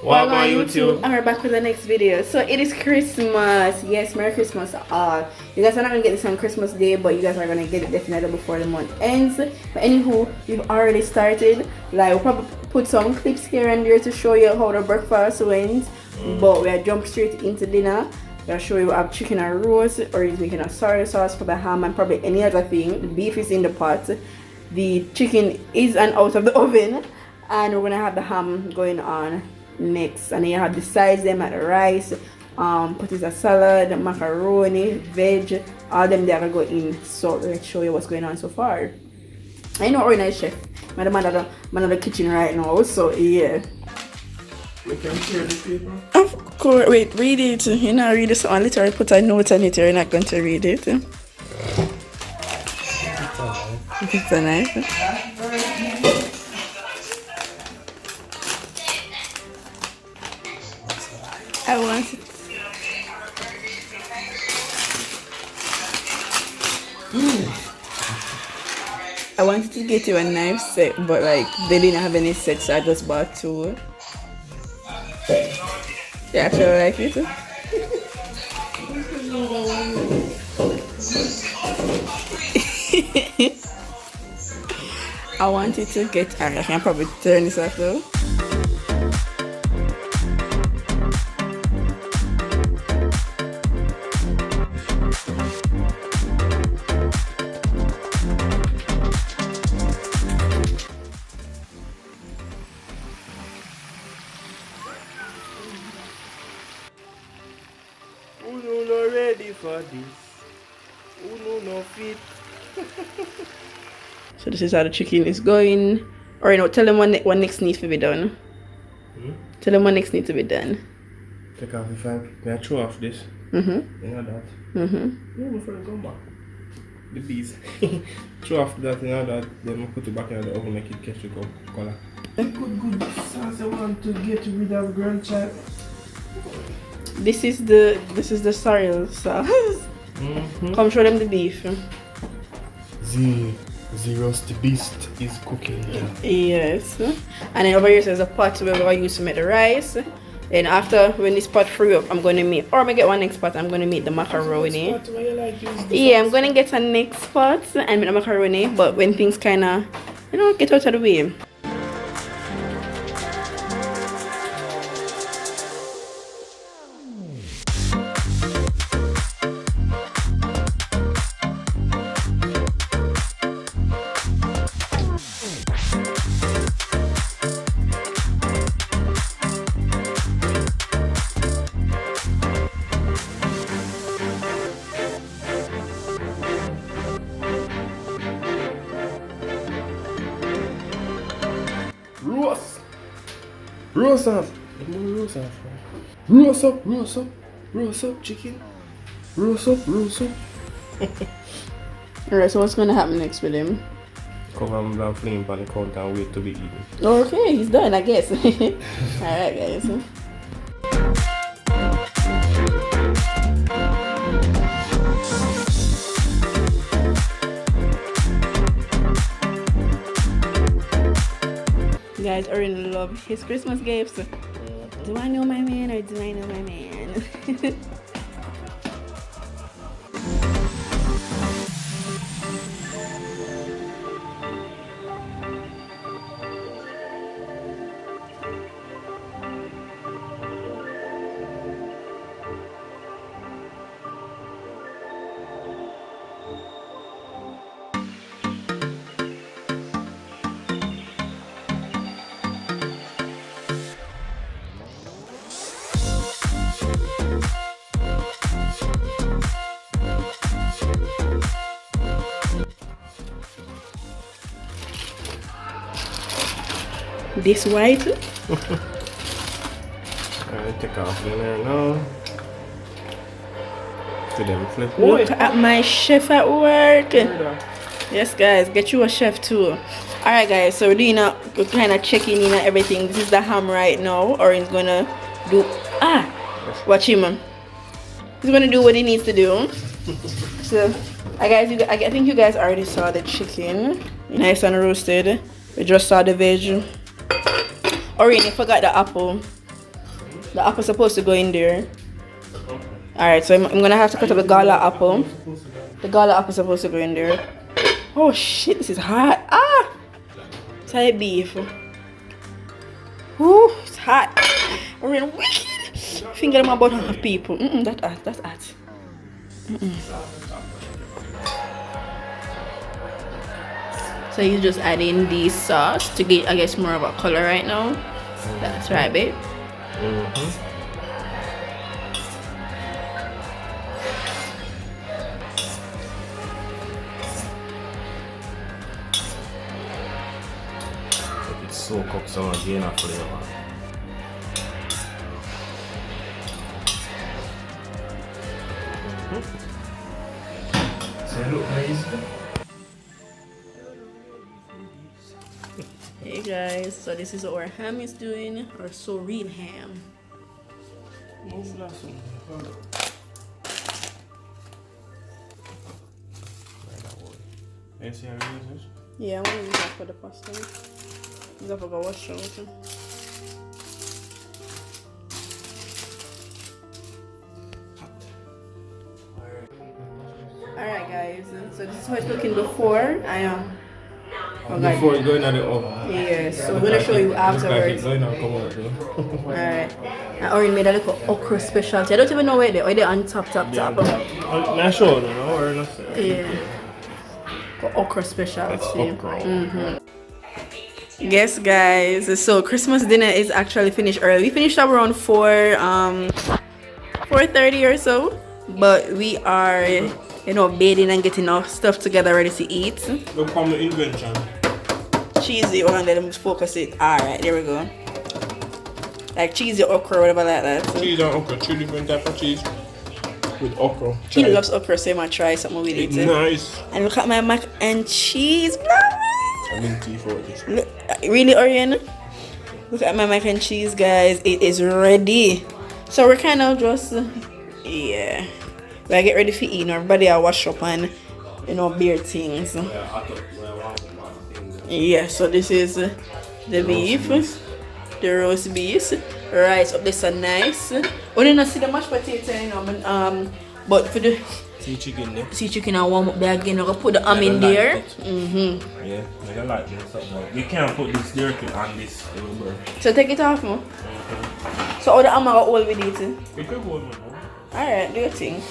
Welcome on YouTube. And we're back with the next video. So it is Christmas. Yes, Merry Christmas to all. You guys are not gonna get this on Christmas Day, but you guys are gonna get it definitely before the month ends. But anywho, we've already started. Like we'll probably put some clips here and there to show you how the breakfast went. But we are jump straight into dinner. I'll show you we have chicken and roast, or he's making a soy sauce for the ham and probably any other thing. The beef is in the pot. The chicken is and out of the oven. And we're gonna have the ham going on next. And then you have the sides them at the rice, potato salad, macaroni, veg, all them there will go in. So let's show you what's going on so far. I know Orain is chef. I'm the man of the kitchen right now, so yeah. We can share the paper. Of course, wait, read it. You know, read it. So I literally put a note on it. You're not going to read it. It's a knife. I want it. I wanted to get you a knife set, but like they didn't have any sets, so I just bought two. You actually like it? I wanted to get. I can probably turn this off though. Who no ready for this? Who no fit? So this is how the chicken is going. Or you know, tell them what next needs to be done. Tell them what next needs to be done. Take off the fan. May I throw off this? You know that? No, before I come back. The bees. Throw off that, you know that. Then I put it back in the oven, make it catch the color. A good sauce I want to get rid of grandchild. This is the sorrel sauce. Come show them the beef. The roast beast is cooking. Yes. And then over here says a pot where we're going to use to make the rice. Then after when this pot free up, I'm going to make, or I get one next pot, I'm going to make the macaroni. Yeah, I'm going to get a next pot and make the macaroni. But when things kind of, you know, get out of the way. Roast off. Roast off. Roast up, roast up. Roast up, chicken. Roast up, roast up. Alright, so what's going to happen next with him? Cover him down, fling him on the counter and wait to be eaten. Okay, he's done, I guess. Alright, guys. Guys, Orain love his Christmas gifts. Do I know my man or do I know my man? This white. Alright, take off the there now. To them flip. Look at my chef at work. Yes, guys, get you a chef too. Alright, guys, so we're doing we're kind of checking in and everything. This is the ham right now. Orain's gonna do. Watch him. He's gonna do what he needs to do. So, I think you guys already saw the chicken. Nice and roasted. We just saw the veg. Orain, you forgot the apple. The apple supposed to go in there. Alright, so I'm gonna have to cut up the gala apple. The gala apple supposed to go in there. Oh shit, this is hot. Ah! Thai beef. Ooh, it's hot. Orain wicked. Finger them about half people. That's hot, that's hot. So you just add in the sauce to get, I guess, more of a color right now. That's right, babe. It's so cooked, so I'm gain a flavor. So look nice. Hey guys, so this is what our ham is doing, our Orain ham. Yeah, I'm gonna use that for the pasta. I'm gonna go wash out. Alright guys, so this is how it's looking before. I am. Before you go in the oven. Yes, so we're gonna show you afterwards. Alright. I already made a little okra specialty. I don't even know where they're on top. Not sure, no, or not. Yeah. Okra specialty. That's okra. Yes, guys. So Christmas dinner is actually finished early. We finished up around 4:30 or so, but we are, bathing and getting our stuff together ready to eat. Look on the invention. Cheesy, and let them focus it. All right, there we go. Like cheesy okra, whatever like that. So. Cheese and okra, 2 different types of cheese with okra. He loves okra, so I might try something with it. Nice. And look at my mac and cheese. I'm in tea for this. Look, really, Orain? Look at my mac and cheese, guys. It is ready. So we're kind of just, yeah. We get ready for eating. Everybody I wash up and, beer things. Yeah, so this is the beef, the roast beef, rice up this are nice. We didn't see the mashed potato, but for the sea chicken I warm up there again. I'm gonna put the ham in there. Yeah, I like this. You can't put this directly on this. So take it off, no? So all the ham I got all with it. You can hold it. Alright, do your thing.